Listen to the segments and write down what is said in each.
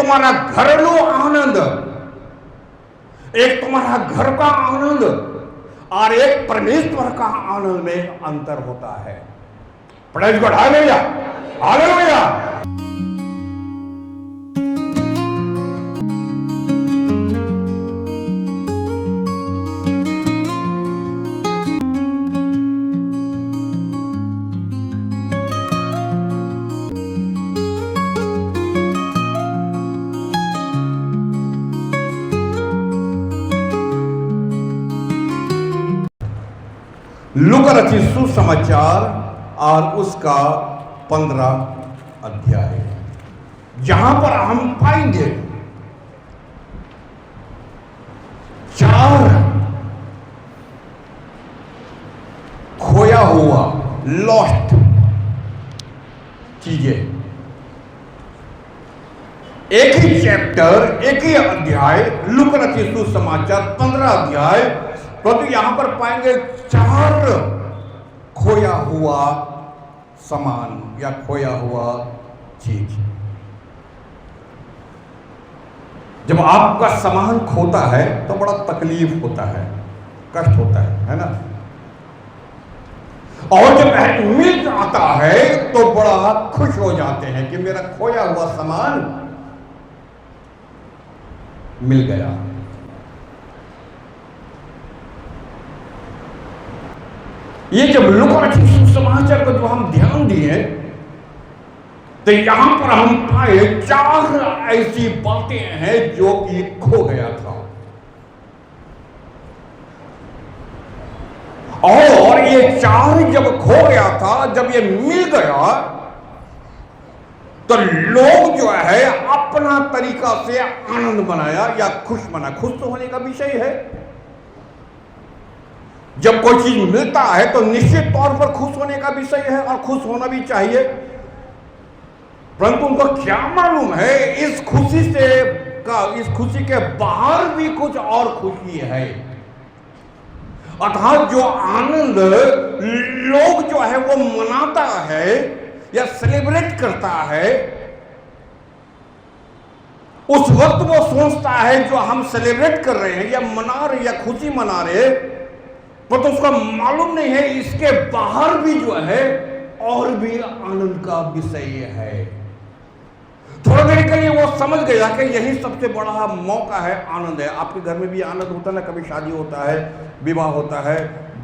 तुम्हारा घरेलू आनंद, एक तुम्हारा घर का आनंद और एक परमेश्वर का आनंद में अंतर होता है। Praise God, hallelujah, hallelujah. लूका रचित सुसमाचार और उसका 15 अध्याय, जहां पर हम पाएंगे 4 खोया हुआ, लॉस्ट चीजें। एक ही चैप्टर, एक ही अध्याय, लूका रचित सुसमाचार 15 अध्याय, परंतु यहां पर पाएंगे 4 खोया हुआ सामान या खोया हुआ चीज। जब आपका सामान खोता है तो बड़ा तकलीफ होता है, कष्ट होता है ना। और जब मिल जाता है तो बड़ा खुश हो जाते हैं कि मेरा खोया हुआ सामान मिल गया। ये जब लूका रचित सुसमाचार को जो हम ध्यान दिए तो यहां पर हम पाए 4 ऐसी बातें हैं जो कि खो गया था। और ये 4 जब खो गया था, जब ये मिल गया तो लोग जो है अपना तरीका से आनंद मनाया या खुश मना। खुश तो होने का विषय है। जब कोई चीज मिलता है तो निश्चित तौर पर खुश होने का विषय है और खुश होना भी चाहिए, परंतु उनको क्या मालूम है इस खुशी के बाहर भी कुछ और खुशी है। अर्थात जो आनंद लोग जो है वो मनाता है या सेलिब्रेट करता है, उस वक्त वो सोचता है जो हम सेलिब्रेट कर रहे हैं या मना रहे या खुशी मना रहे, पर तो उसका मालूम नहीं है इसके बाहर भी जो है और भी आनंद का विषय है। थोड़ा देर के लिए वो समझ गया कि यही सबसे बड़ा मौका है, आनंद है। आपके घर में भी आनंद होता है ना, कभी शादी होता है, विवाह होता है,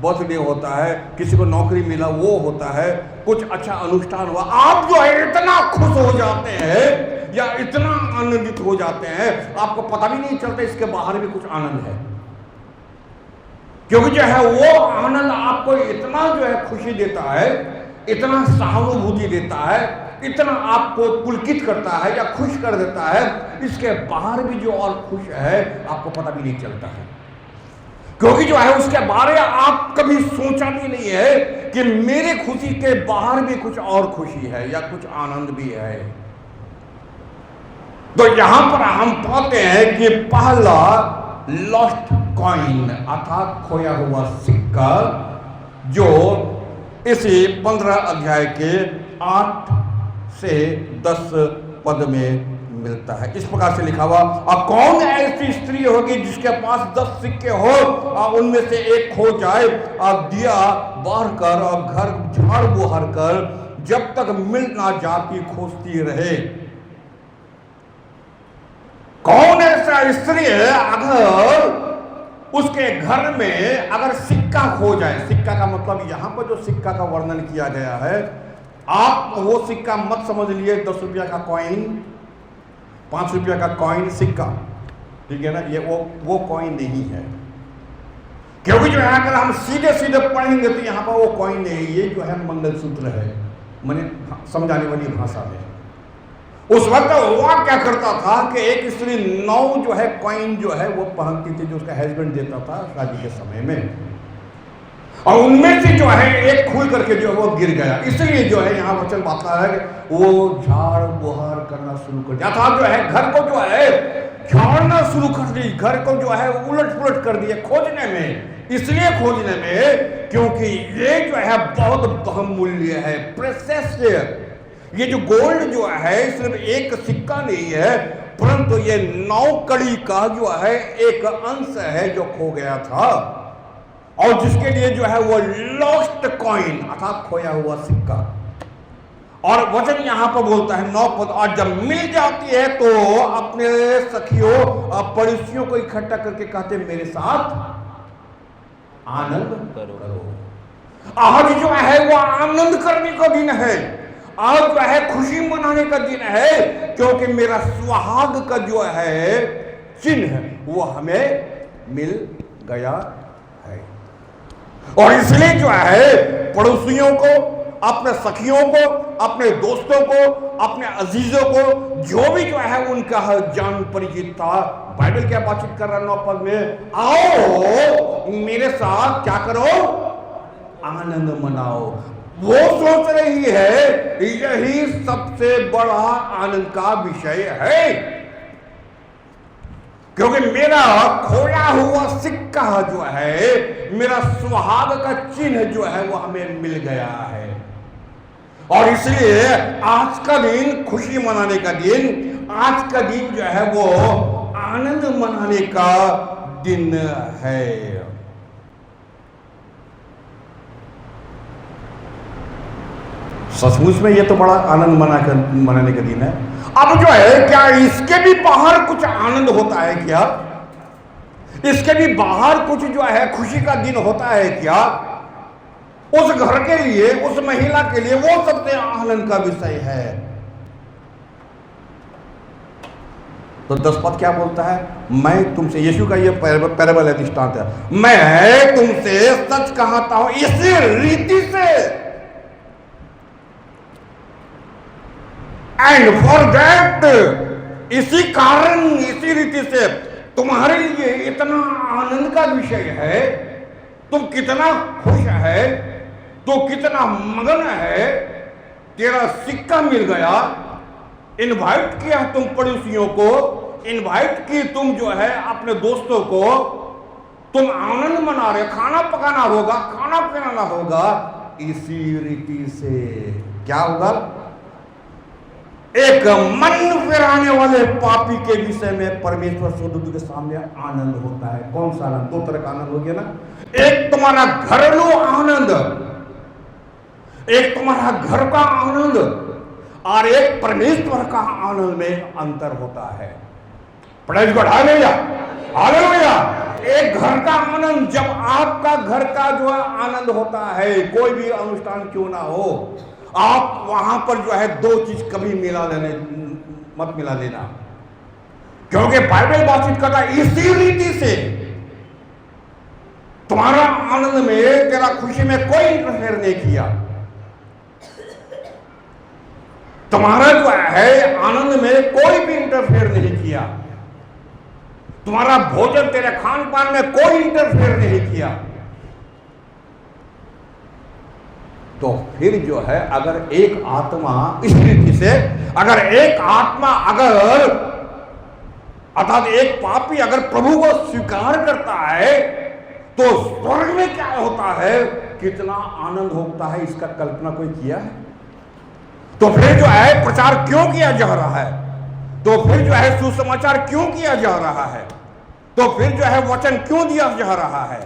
बर्थडे होता है, किसी को नौकरी मिला वो होता है, कुछ अच्छा अनुष्ठान हुआ, आप जो है इतना खुश हो जाते हैं या इतना आनंदित हो जाते हैं, आपको पता भी नहीं चलता इसके बाहर भी कुछ आनंद है। क्योंकि जो है वो आनंद आपको इतना जो है खुशी देता है, इतना सहानुभूति देता है, इतना आपको पुलकित करता है या खुश कर देता है, इसके बाहर भी जो और खुश है आपको पता भी नहीं चलता है। क्योंकि जो है उसके बारे में आप कभी सोचा भी नहीं है कि मेरे खुशी के बाहर भी कुछ और खुशी है या कुछ आनंद भी है। तो यहां पर हम पाते हैं कि पहला लॉस्ट कॉइन अर्थात खोया हुआ सिक्का, जो इसी 15 अध्याय के 8 से 10 पद में मिलता है। इस प्रकार से लिखा हुआ, और कौन ऐसी स्त्री होगी जिसके पास 10 सिक्के हो और उनमें से एक खो जाए और दिया बार कर और घर झाड़ बुहार कर जब तक मिल ना जाती खोजती रहे। कौन ऐसा स्त्री है अगर उसके घर में अगर सिक्का खो जाए। सिक्का का मतलब यहां पर जो सिक्का का वर्णन किया गया है, आप वो सिक्का मत समझ लिए 10 रुपया का कॉइन, 5 रुपया का कॉइन सिक्का, ठीक है ना, ये वो कॉइन नहीं है। क्योंकि जो है अगर हम सीधे सीधे पढ़ेंगे तो यहां पर वो कॉइन नहीं, ये जो है मंगलसूत्र है, मैंने समझाने वाली भाषा में। उस वक्त हुआ क्या करता था कि एक स्त्री 9 जो है कॉइन जो है वो पहनती थी, जो उसका हस्बैंड देता था शादी के समय में, और उनमें से जो है एक खुल करके जो है वो गिर गया। इसलिए जो है यहाँ वचन आता है वो झाड़ बुहार करना शुरू कर दिया था, जो है घर को जो है झाड़ना शुरू कर दी, घर को जो है उलट पुलट कर दिए खोजने में। इसलिए खोजने में क्योंकि ये जो है बहुत बहुमूल्य है, प्रेशियस है। ये जो गोल्ड जो है सिर्फ एक सिक्का नहीं है, परंतु ये 9 कड़ी का जो है एक अंश है जो खो गया था, और जिसके लिए जो है वो लॉस्ट कॉइन अर्थात खोया हुआ सिक्का। और वचन यहां पर बोलता है 9 पद, और जब मिल जाती है तो अपने सखियों पड़ोसियों को इकट्ठा करके कहते मेरे साथ आनंद करो। आज जो है वो आनंद करने का दिन है, आज जो है खुशी मनाने का दिन है, क्योंकि मेरा सुहाग का जो है चिन्ह वो हमें मिल गया है। और इसलिए जो है पड़ोसियों को, अपने सखियों को, अपने दोस्तों को, अपने अजीजों को, जो भी जो है उनका जान परिचित था, बाइबल क्या बातचीत कर रहा है 9 पद में, आओ मेरे साथ क्या करो, आनंद मनाओ। वो सोच रही है यही सबसे बड़ा आनंद का विषय है, क्योंकि मेरा खोया हुआ सिक्का जो है, मेरा सुहाग का चिन्ह जो है वो हमें मिल गया है। और इसलिए आज का दिन खुशी मनाने का दिन, आज का दिन जो है वो आनंद मनाने का दिन है। सचमुच में ये तो बड़ा आनंद मनाने का दिन है। अब जो है क्या इसके भी बाहर कुछ आनंद होता है क्या? इसके भी बाहर कुछ जो है खुशी का दिन होता है क्या? उस घर के लिए, उस महिला के लिए वो सबसे आनंद का विषय है। तो 10 पद क्या बोलता है? मैं तुमसे, यीशु का ये पैराबल है, दृष्टांत है, मैं तुमसे सच कहता हूं इसी रीति से, एंड फॉर दैट, इसी कारण, इसी रीति से तुम्हारे लिए इतना आनंद का विषय है, तुम कितना खुश है, तो कितना मगन है, तेरा सिक्का मिल गया, इनवाइट किया तुम पड़ोसियों को, इनवाइट की तुम जो है अपने दोस्तों को, तुम आनंद मना रहे, खाना पकाना होगा, खाना पकाना होगा, इसी रीति से क्या होगा? एक मन फिराने वाले पापी के विषय में परमेश्वर स्वरूप के सामने आनंद होता है। कौन सा आनंद? 2 तरह का आनंद हो गया ना, एक तुम्हारा घरेलू आनंद, एक तुम्हारा घर का आनंद, और एक परमेश्वर का आनंद में अंतर होता है। Praise God, hallelujah, hallelujah. एक घर का आनंद, जब आपका घर का जो है आनंद होता है, कोई भी अनुष्ठान क्यों ना हो, आप वहां पर जो है 2 चीज कभी मत मिला देना, क्योंकि बाइबल बातचीत करता है इसी रीति से तुम्हारा आनंद में, तेरा खुशी में कोई इंटरफेयर नहीं किया। तुम्हारा जो है आनंद में कोई भी इंटरफेयर नहीं किया, तुम्हारा भोजन, तेरे खान पान में कोई इंटरफेयर नहीं किया। तो फिर जो है अगर एक आत्मा इस रीति से, अगर एक आत्मा, अगर अर्थात एक पापी अगर प्रभु को स्वीकार करता है, तो स्वर्ग में क्या होता है, कितना आनंद होता है, इसका कल्पना कोई किया है? तो फिर जो है प्रचार क्यों किया जा रहा है? तो फिर जो है सुसमाचार क्यों किया जा रहा है? तो फिर जो है वचन क्यों दिया जा रहा है?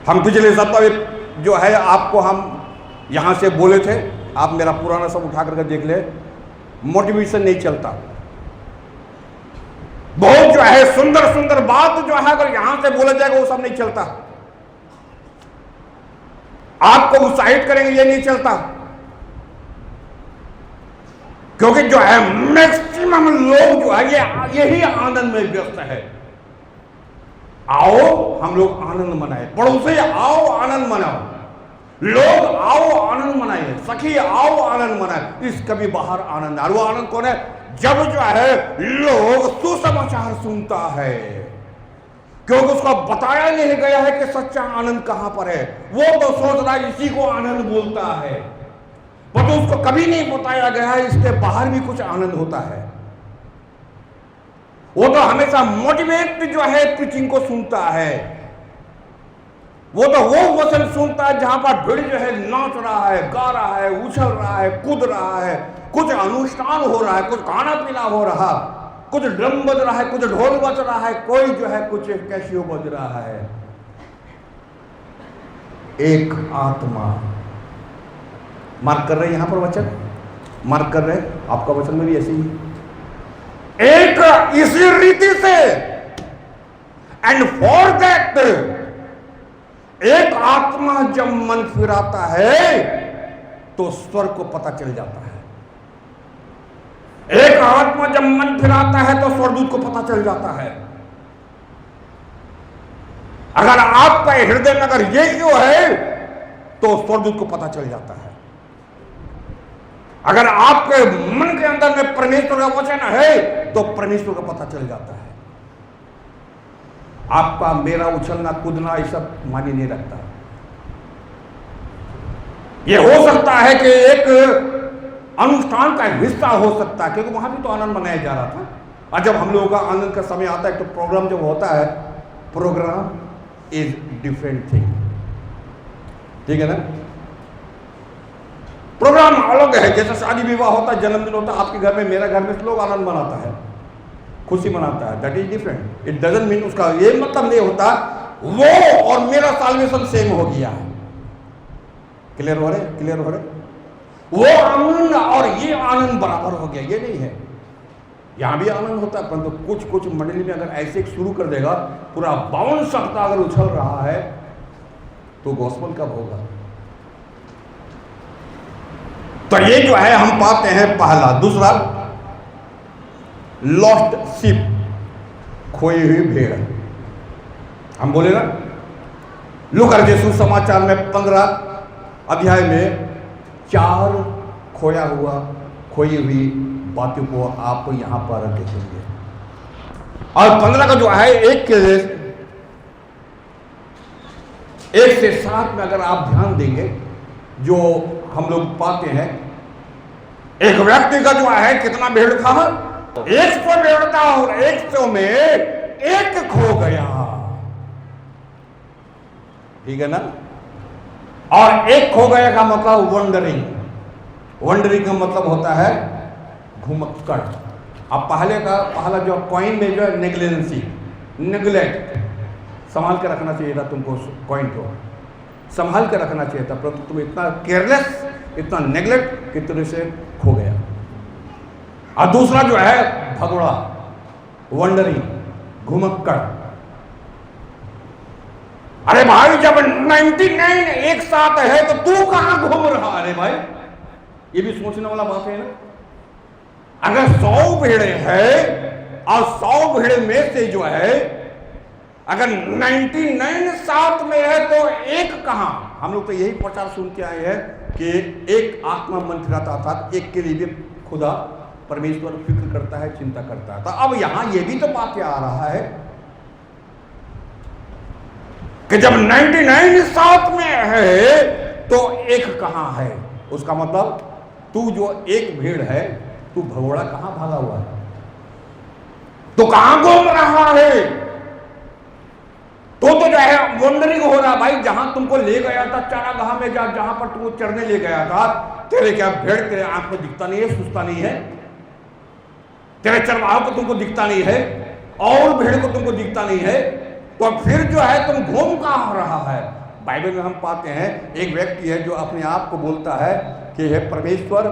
हम पिछले सप्ताह जो है आपको हम यहां से बोले थे, आप मेरा पुराना सब उठा करके देख ले, मोटिवेशन नहीं चलता। बहुत जो है सुंदर सुंदर बात जो है अगर यहां से बोला जाएगा वो सब नहीं चलता, आपको उत्साहित करेंगे ये नहीं चलता, क्योंकि जो है मैक्सिमम लोग जो है यही आनंद में व्यस्त है। आओ हम लोग आनंद मनाए, पड़ोसी आओ आनंद मनाओ, लोग आओ आनंद मनाए, सखी आओ आनंद मनाए, इस कभी बाहर आनंद। और वो आनंद कौन है? जब जो है लोग सुसमाचार सुनता है, क्योंकि उसको बताया नहीं गया है कि सच्चा आनंद कहां पर है। वो तो सोच रहा है इसी को आनंद बोलता है, पर तो उसको कभी नहीं बताया गया है इसके बाहर भी कुछ आनंद होता है। वो तो हमेशा मोटिवेट जो है प्रीचिंग को सुनता है, वो तो वो वचन सुनता है जहां पर भीड़ जो है नाच रहा है, गा रहा है, उछल रहा है, कूद रहा है, कुछ अनुष्ठान हो रहा है, कुछ खाना पीना हो रहा, कुछ ड्रम बज रहा है, कुछ ढोल बज रहा है, कोई जो है कुछ कैसियो बज रहा है। एक आत्मा, मार्क कर रहे यहां पर वचन, मार्क कर रहे, आपका वचन में भी ऐसे ही एक इसी रीति से, एंड फॉर दैट, एक आत्मा जब मन फिराता है तो स्वर्ग को पता चल जाता है। एक आत्मा जब मन फिराता है तो स्वर्गदूत को पता चल जाता है। अगर आपका हृदय में अगर ये क्यों है तो स्वर्गदूत को पता चल जाता है। अगर आपके मन के अंदर में परमेश्वर का वचन है तो परमेश्वर का पता चल जाता है। आपका मेरा उछलना कूदना ये सब मानी नहीं रखता। ये हो सकता है कि एक अनुष्ठान का हिस्सा हो सकता है, क्योंकि वहां भी तो आनंद मनाया जा रहा था। और जब हम लोगों का आनंद का समय आता है तो प्रोग्राम जब होता है, प्रोग्राम इज डिफरेंट थिंग, ठीक है ना। प्रोग्राम अलग है, जैसे शादी विवाह होता है, जन्मदिन होता है, आपके घर में मेरा घर में लोग आनंद मनाता है, खुशी मनाता है, that is different. It doesn't mean, उसका ये मतलब नहीं होता वो और मेरा साल्वेशन सेम हो गया। क्लियर हो रहे, क्लियर हो रहे। वो आनंद और ये आनंद बराबर हो गया, ये नहीं है। यहां भी आनंद होता है, परंतु कुछ कुछ मंडली में अगर ऐसे शुरू कर देगा, पूरा 52 सप्ताह अगर उछल रहा है तो गॉस्पेल कब होगा। तो ये जो है हम पाते हैं पहला। दूसरा, लॉस्ट शिप, खोई हुई भेड़। हम बोले ना, लूका रचित समाचार में 15 अध्याय में 4 खोया हुआ खोई हुई बातों को आपको यहां पर देखेंगे। और 15 का जो है 1 से 7 में अगर आप ध्यान देंगे, जो हम लोग पाते हैं, एक व्यक्ति का जो है कितना भेड़ था, 100 भेड़ था और 100 में एक खो गया, ठीक है ना। और एक खो गया का मतलब वंडरिंग, वंडरिंग का मतलब होता है घुमक्कड़। अब पहला जो कॉइन में जो है नेग्लिजेंसी, नेग्लेक्ट, संभाल के रखना चाहिए था तुमको, कॉइन को संभाल के रखना चाहिए था, परंतु तुम इतना केयरलेस, इतना नेग्लेक्ट कि तुम से खो गया। और दूसरा जो है भगोड़ा, वंडरिंग, घुमक्कड़। अरे भाई जब 99 एक साथ है तो तू कहां घूम रहा। अरे भाई ये भी सोचने वाला बात है ना। अगर 100 भेड़े हैं और 100 भेड़े में से जो है अगर 99 साथ में है तो एक कहां। हम लोग तो यही प्रचार सुन के आए हैं कि एक आत्मा मन फिराता था, एक के लिए भी खुदा परमेश्वर फिक्र करता है, चिंता करता है। तो अब यहां यह भी तो बात आ रहा है कि जब 99 साथ में है तो एक कहां है। उसका मतलब तू जो एक भेड़ है, तू भगोड़ा कहां भागा हुआ है, तो कहां घूम रहा है। तो जो है वंडरिंग हो रहा। भाई जहां तुमको ले गया था चारागाह में, जहां पर तुमको चरने ले गया था, तेरे क्या भेड़ तेरे आंख में दिखता नहीं है, सुस्ता नहीं है, तेरे चरवाहों को तुमको दिखता नहीं है, और भेड़ को तुमको दिखता नहीं है, तो फिर जो है तुम घूम कहां रहा है। बाइबल में हम पाते हैं एक व्यक्ति है जो अपने आप को बोलता है कि हे परमेश्वर,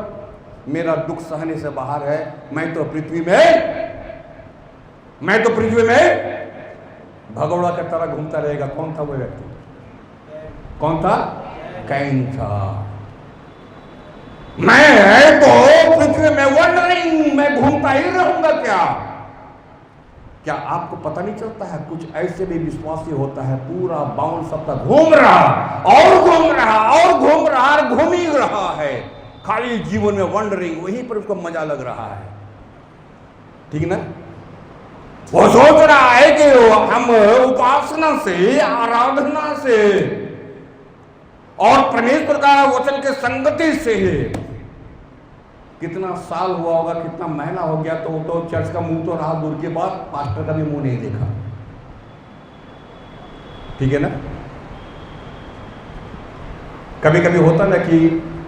मेरा दुख सहने से बाहर है, मैं तो पृथ्वी में भगोड़ा की तरह घूमता रहेगा। कौन था वो व्यक्ति? कौन था? कैन था। मैं है तो पृथ्वी में वंडरिंग, मैं घूमता ही रहूंगा। क्या आपको पता नहीं चलता है? कुछ ऐसे भी विश्वासी होता है, पूरा 52 सप्ताह घूम रहा और घूम रहा और घूम रहा और घूम ही रहा है, खाली जीवन में वंडरिंग, वहीं पर उसको मजा लग रहा है, ठीक ना। वो सोच रहा है कि हम उपासना से, आराधना से और परमेश्वर का वचन के संगति से कितना साल हुआ होगा, कितना महीना हो गया, तो वो तो चर्च का मुंह तो रहा दूर के बाद, पास्टर का भी मुंह नहीं देखा, ठीक है ना। कभी कभी होता ना कि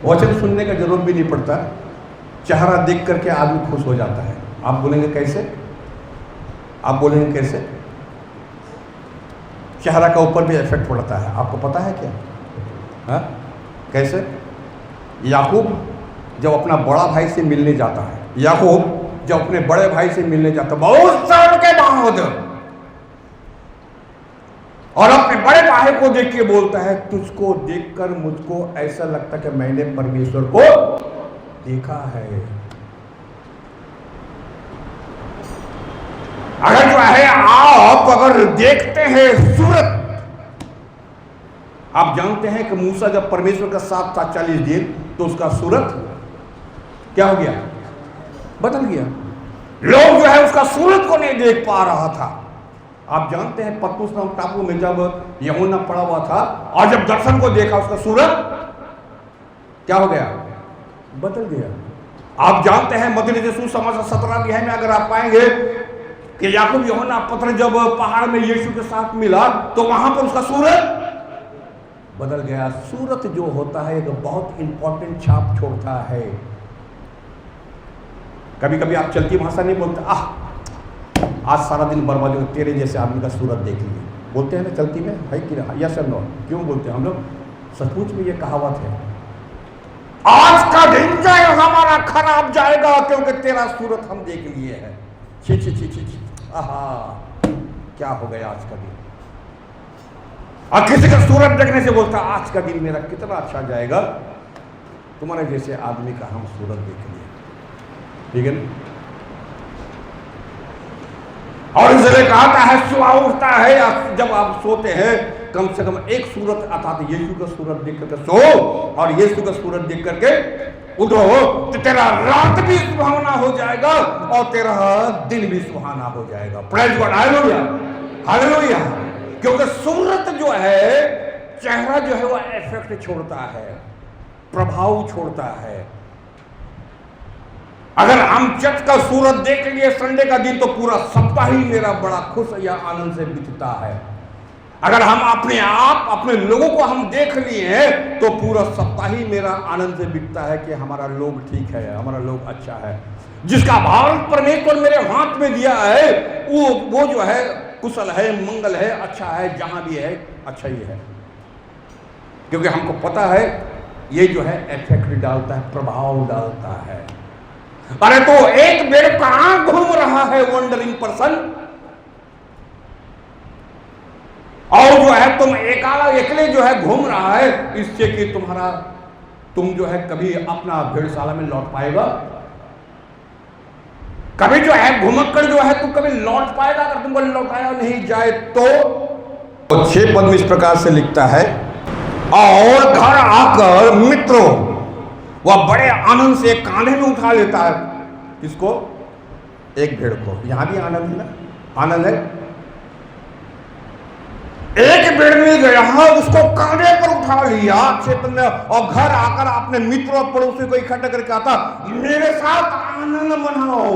वचन सुनने का जरूरत भी नहीं पड़ता, चेहरा देख करके आदमी खुश हो जाता है। आप बोलेंगे कैसे? आप बोलेंगे कैसे? चेहरा का ऊपर भी इफेक्ट पड़ता है, आपको पता है क्या? हाँ, कैसे? याकूब जब अपना बड़ा भाई से मिलने जाता है, याकूब जब अपने बड़े भाई से मिलने जाता है बहुत साल के बाद, और अपने बड़े भाई को देख के बोलता है, तुझको देखकर मुझको ऐसा लगता कि मैंने परमेश्वर को देखा है। अगर जो है आप अगर देखते हैं सूरत, आप जानते हैं कि मूसा जब परमेश्वर का साथ था 40 दिन, तो उसका सूरत क्या हो गया? बदल गया। लोग जो है उसका सूरत को नहीं देख पा रहा था। आप जानते हैं पतमुस नाम टापू में जब यूहन्ना पड़ा हुआ था और जब दर्शन को देखा, उसका सूरत क्या हो गया? बदल गया। आप जानते हैं मदनी यीशु समाचार 17 अध्याय में अगर आप पाएंगे कि याकूब यूहन्ना पत्र जब पहाड़ में यीशु के साथ मिला, तो वहां पर उसका सूरत बदल गया। सूरत जो होता है एक बहुत इंपॉर्टेंट छाप छोड़ता है। कभी कभी आप चलती भाषा नहीं बोलते, आज सारा दिन बर्बाद हो, तेरे जैसे आदमी का सूरत देख लिए, बोलते हैं ना चलती में, है कि यस और नो? क्यों बोलते हैं हम लोग? सचमुच में ये कहावत है, आज का दिन जाए हमारा खराब जाएगा क्योंकि तेरा सूरत हम देख लिए हैं। छी छी छी छी छी, आहा क्या हो गया आज का दिन। और किसी का सूरत देखने से बोलता आज का दिन मेरा कितना अच्छा जाएगा, तुम्हारे जैसे आदमी का हम सूरत देख लिए, ठीक है ना? और इसलिए कहता है सुबह उठता है, जब आप सोते हैं कम से कम एक सूरत अर्थात यीशु का सूरत देख करके सो, और यीशु का सूरत देख करके उठो, तो तेरा रात भी सुहावना हो जाएगा और तेरा दिन भी सुहाना हो जाएगा। Praise God, hallelujah hallelujah. क्योंकि सूरत जो है, चेहरा जो है वो इफेक्ट छोड़ता है, प्रभाव छोड़ता है। अगर हम चर्च का सूरत देख लिए संडे का दिन, तो पूरा सप्ताह ही मेरा बड़ा खुश या आनंद से बीतता है। अगर हम अपने आप अपने लोगों को हम देख लिए हैं, तो पूरा सप्ताह ही मेरा आनंद से बीतता है कि हमारा लोग ठीक है, हमारा लोग अच्छा है। जिसका भाव परमेश्वर मेरे हाथ में दिया है, वो जो है कुशल है, मंगल है, अच्छा है, जहां भी है अच्छा ही है। क्योंकि हमको पता है ये जो है इफेक्ट डालता है, प्रभाव डालता है। अरे तो एक बेर कहां घूम रहा है वंडरिंग पर्सन, और जो है तुम एकले जो है घूम रहा है, इससे कि तुम जो है कभी अपना भेड़शाला में लौट पाएगा, कभी जो है घुमक्कड़ जो है तुम कभी लौट पाएगा अगर तुमको लौटाया नहीं जाए तो। 6 पद में इस प्रकार से लिखता है, और घर आकर मित्रों वह बड़े आनंद से कांधे में उठा लेता है। किसको? एक भेड़ को। यहां भी आनंद है ना, आनंद है। एक भेड़ मिल गया, उसको कांधे पर उठा लिया क्षेत्र में, और घर आकर अपने मित्रों और पड़ोसी को इकट्ठा करके आता, मेरे साथ आनंद मनाओ।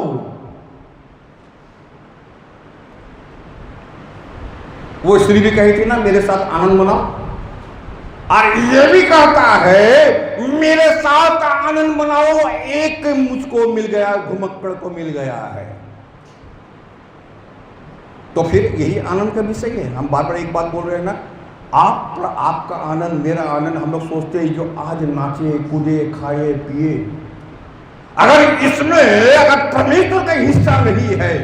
वो स्त्री भी कही थी ना, मेरे साथ आनंद मनाओ, और ये भी कहता है मेरे साथ आनंद मनाओ, एक मुझको मिल गया, घुमक्कड़ को मिल गया है। तो फिर यही आनंद का विषय है। हम बार बार एक बात बोल रहे हैं ना, आपका आनंद मेरा आनंद। हम लोग सोचते हैं जो आज नाचे कूदे खाए पिए, अगर इसमें अगर परमेश्वर का हिस्सा नहीं है,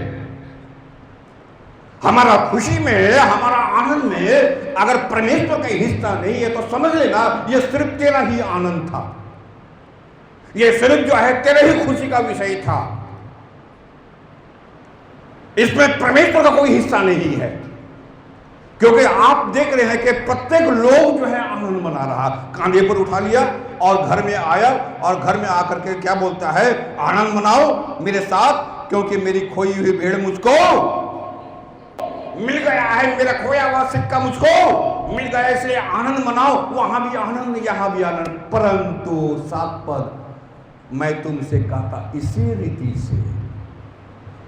हमारा खुशी में, हमारा आनंद में अगर परमेश्वर का हिस्सा नहीं है, तो समझ लेना ये सिर्फ तेरा ही आनंद था, ये सिर्फ जो है तेरे ही खुशी का विषय था, इसमें परमेश्वर का कोई हिस्सा नहीं है। क्योंकि आप देख रहे हैं कि प्रत्येक लोग जो है आनंद मना रहा, कांधे पर उठा लिया और घर में आया, और घर में आकर के क्या बोलता है, आनंद मनाओ मेरे साथ, क्योंकि मेरी खोई हुई भेड़ मुझको मिल गया है, मेरा खोया हुआ सिक्का मुझको मिल गया, इसलिए आनंद मनाओ। वहां भी आनंद, यहां भी आनंद। परंतु 7 पद, मैं तुमसे कहता इसी रीति से,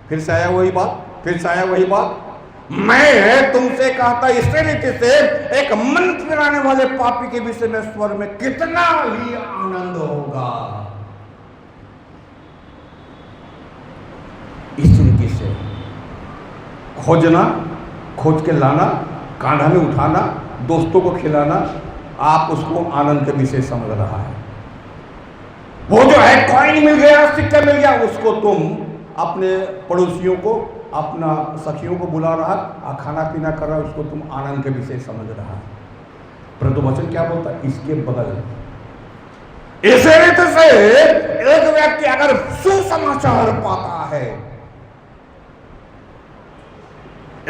फिर से आया वही बात, मैं तुमसे कहता इसी रीति से, एक मन फिराने वाले पापी के विषय में स्वर्ग में कितना ही आनंद होगा। विषय। खोजना, खोज के लाना, कांधा में उठाना, दोस्तों को खिलाना, आप उसको आनंद का विषय समझ रहा है। वो जो है कॉइन मिल गया, सिक्का मिल गया, उसको तुम अपने पड़ोसियों को, अपना सखियों को बुला रहा, खाना पीना कर रहा, उसको तुम आनंद के विषय समझ रहा है। परंतु वचन क्या बोलता है? इसके बगल इसे रीत से एक व्यक्ति अगर सुसमाचार पाता है,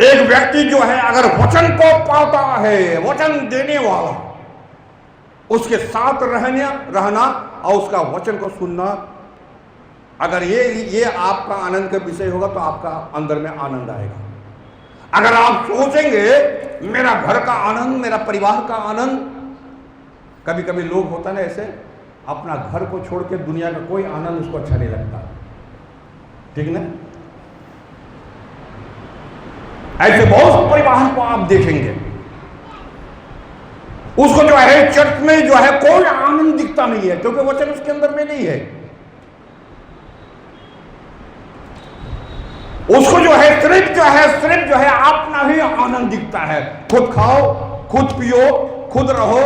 एक व्यक्ति जो है अगर वचन को पाता है, वचन देने वाला, उसके साथ रहना और उसका वचन को सुनना, अगर ये आपका आनंद का विषय होगा तो आपका अंदर में आनंद आएगा। अगर आप सोचेंगे मेरा घर का आनंद, मेरा परिवार का आनंद, कभी कभी लोग होता ना ऐसे, अपना घर को छोड़ के दुनिया का कोई आनंद उसको अच्छा नहीं लगता, ठीक ना? ऐसे बहुत परिवार को आप देखेंगे, उसको जो है चर्च में जो है कोई आनंद दिखता नहीं है, क्योंकि वचन उसके अंदर में नहीं है। उसको जो है सिर्फ जो है अपना ही आनंद दिखता है। खुद खाओ, खुद पियो, खुद रहो,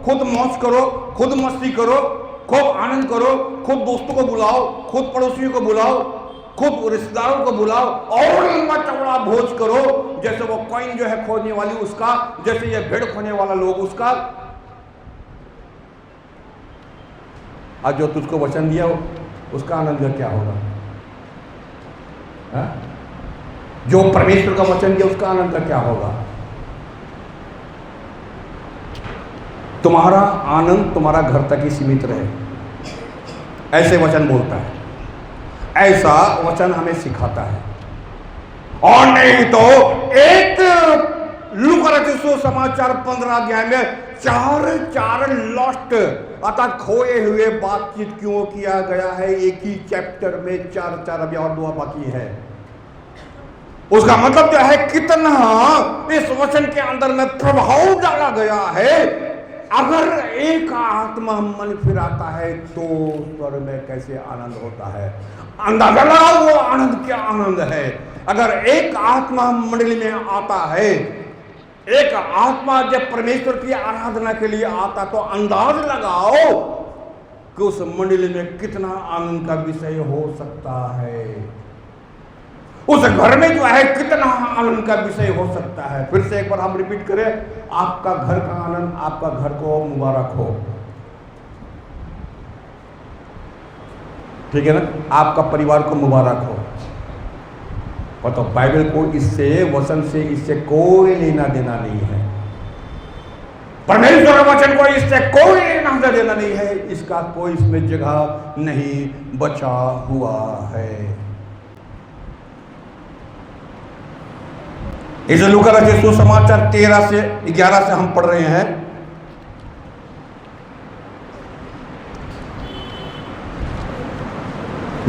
खुद मौज करो, खुद मस्ती करो, खूब आनंद करो, खुद दोस्तों को बुलाओ, खुद पड़ोसियों को बुलाओ, खुद रिश्तेदारों को बुलाओ और लंबा चौड़ा भोज करो, जैसे वो कॉइन जो है खोने वाली उसका, जैसे ये भेड़ खोने वाला लोग उसका। आज जो तुझको वचन दिया उसका आनंद क्या होगा? हा? जो परमेश्वर का वचन दिया उसका आनंद क्या होगा? तुम्हारा आनंद तुम्हारा घर तक ही सीमित रहे, ऐसे वचन बोलता है, ऐसा वचन हमें सिखाता है। और नहीं तो एक लूका रचित सुसमाचार 15 अध्याय में चार लॉस्ट अर्थात खोए हुए बातचीत क्यों किया गया है? एक ही चैप्टर में चार अभी और 2 बाकी है। उसका मतलब जो है कितना इस वचन के अंदर में प्रभाव डाला गया है। अगर एक आत्मा मन फिराता है तो स्वर में कैसे आनंद होता है, अंदाजा लगाओ वो आनंद क्या आनंद है। अगर एक आत्मा मंडली में आता है, एक आत्मा जब परमेश्वर की आराधना के लिए आता, तो अंदाज लगाओ कि उस मंडली में कितना आनंद का विषय हो सकता है, उस घर में जो है कितना आनंद का विषय हो सकता है। फिर से एक बार हम रिपीट करें, आपका घर का आनंद, आपका घर को मुबारक हो, ठीक है ना? आपका परिवार को मुबारक हो। और तो बाइबल को इससे, वचन से, इससे कोई लेना देना नहीं है। परमेश्वर वचन को इससे कोई लेना देना नहीं है, इसका कोई इसमें जगह नहीं बचा हुआ है। इस लूका रचित सुसमाचार 13 से 11 से हम पढ़ रहे हैं।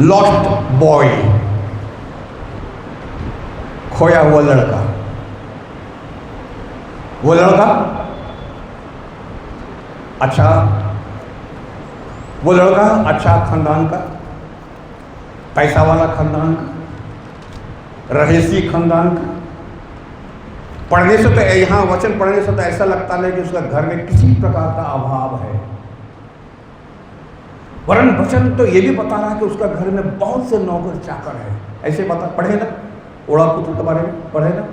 लॉस्ट बॉय, खोया हुआ लड़का। वो लड़का अच्छा खानदान का, पैसा वाला खानदान का, रहीसी खानदान का। पढ़ने से तो यहाँ वचन पढ़ने से तो ऐसा लगता नहीं कि उसका घर में किसी प्रकार का अभाव है, वरन वचन तो ये भी बता रहा है कि उसका घर में बहुत से नौकर चाकर है। ऐसे पढ़े ना ओड़ा पुत्र के बारे में, पढ़े ना,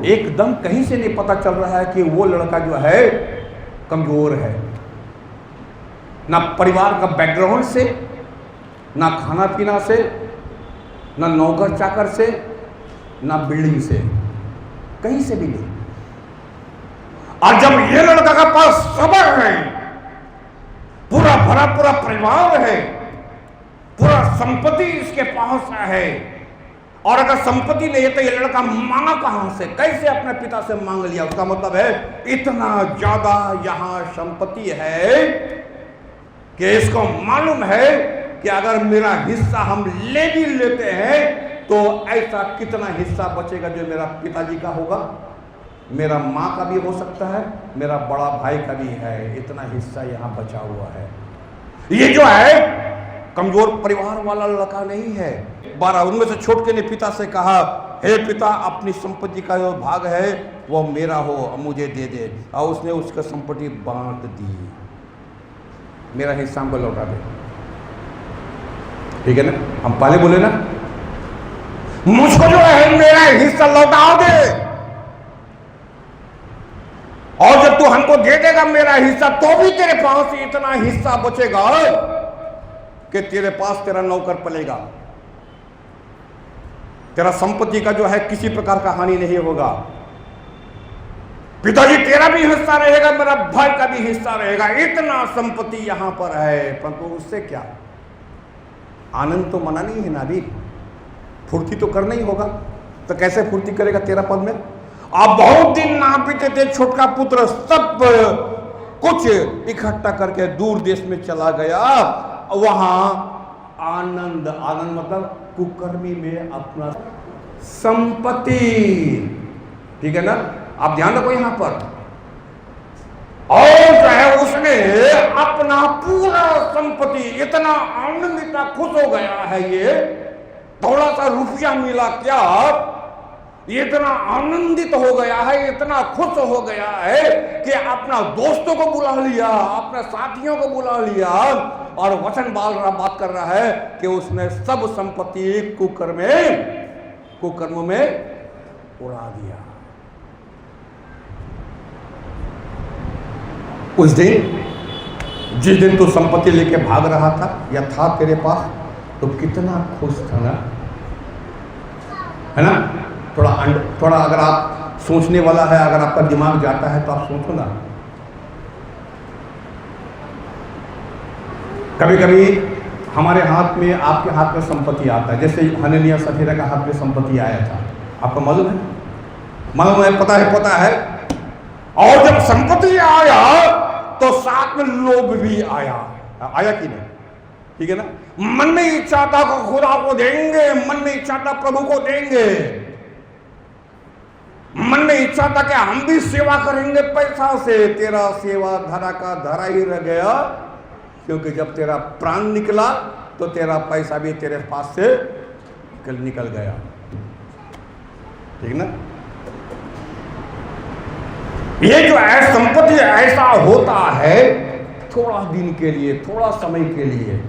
एकदम कहीं से नहीं पता चल रहा है कि वो लड़का जो है कमजोर है, ना परिवार का बैकग्राउंड से, ना खाना पीना से, ना नौकर चाकर से, ना बिल्डिंग से, कहीं से भी नहीं। और जब ये लड़का का पास सबर है, पूरा भरा पूरा परिवार है, पूरा संपत्ति इसके पास है, और अगर संपत्ति नहीं है तो ये लड़का मांगा कहां से, कैसे अपने पिता से मांग लिया? उसका मतलब है इतना ज्यादा यहां संपत्ति है कि इसको मालूम है कि अगर मेरा हिस्सा हम ले भी लेते हैं तो ऐसा कितना हिस्सा बचेगा जो मेरा पिताजी का होगा, मेरा माँ का भी हो सकता है, मेरा बड़ा भाई का भी है, इतना हिस्सा यहाँ बचा हुआ है। ये जो है कमजोर परिवार वाला लड़का नहीं है। 12 उनमें से छोटे ने पिता से कहा, हे पिता, अपनी संपत्ति का जो भाग है वो मेरा हो, मुझे दे दे। और उसने उसका संपत्ति बांट दी, मेरा हिस्सा हमको लौटा दे। ठीक है ना, हम पहले बोले ना, मुझको जो है मेरा हिस्सा लौटा दे, और जब तू हमको दे देगा मेरा हिस्सा तो भी तेरे पास इतना हिस्सा बचेगा कि तेरे पास तेरा नौकर पलेगा, तेरा संपत्ति का जो है किसी प्रकार का हानि नहीं होगा। पिताजी तेरा भी हिस्सा रहेगा, मेरा भाई का भी हिस्सा रहेगा, इतना संपत्ति यहां पर है। परंतु उससे क्या, आनंद तो मना नहीं है ना, अभी फुर्ती तो करना ही होगा। तो कैसे फुर्ती करेगा तेरा पद में? आप बहुत दिन ना बीते थे, छोटका पुत्र सब कुछ इकट्ठा करके दूर देश में चला गया, वहां आनंद, आनंद मतलब कुकर्मी में अपना संपत्ति, ठीक है ना, आप ध्यान रखो यहां पर। और जो है उसने अपना पूरा संपत्ति, इतना आनंदित खुश हो गया है, ये थोड़ा सा रुपया मिला क्या, इतना आनंदित हो गया है, इतना खुश हो गया है कि अपना दोस्तों को बुला लिया, अपने साथियों को बुला लिया, और वचन बात कर रहा है कि उसने सब संपत्ति कुकर्मों में उड़ा दिया। उस दिन, जिस दिन तू संपत्ति लेके भाग रहा था या था तेरे पास, तो कितना खुश था ना, है ना? थोड़ा अगर आप सोचने वाला है, अगर आपका दिमाग जाता है तो आप सोचो ना। कभी कभी हमारे हाथ में, आपके हाथ में संपत्ति आता है, जैसे हननिया सफीरा का हाथ में संपत्ति आया था, आपको मालूम है? मालूम है, पता है। और जब संपत्ति आया तो साथ में लोभ भी आया कि नहीं? ठीक है ना, मन में इच्छा था को खुदा को देंगे, मन में इच्छा था प्रभु को देंगे, मन में इच्छा था कि हम भी सेवा करेंगे पैसा से। तेरा सेवा धरा का धरा ही रह गया, क्योंकि जब तेरा प्राण निकला तो तेरा पैसा भी तेरे पास से निकल गया। ठीक ना, ये जो है संपत्ति ऐसा होता है, थोड़ा दिन के लिए, थोड़ा समय के लिए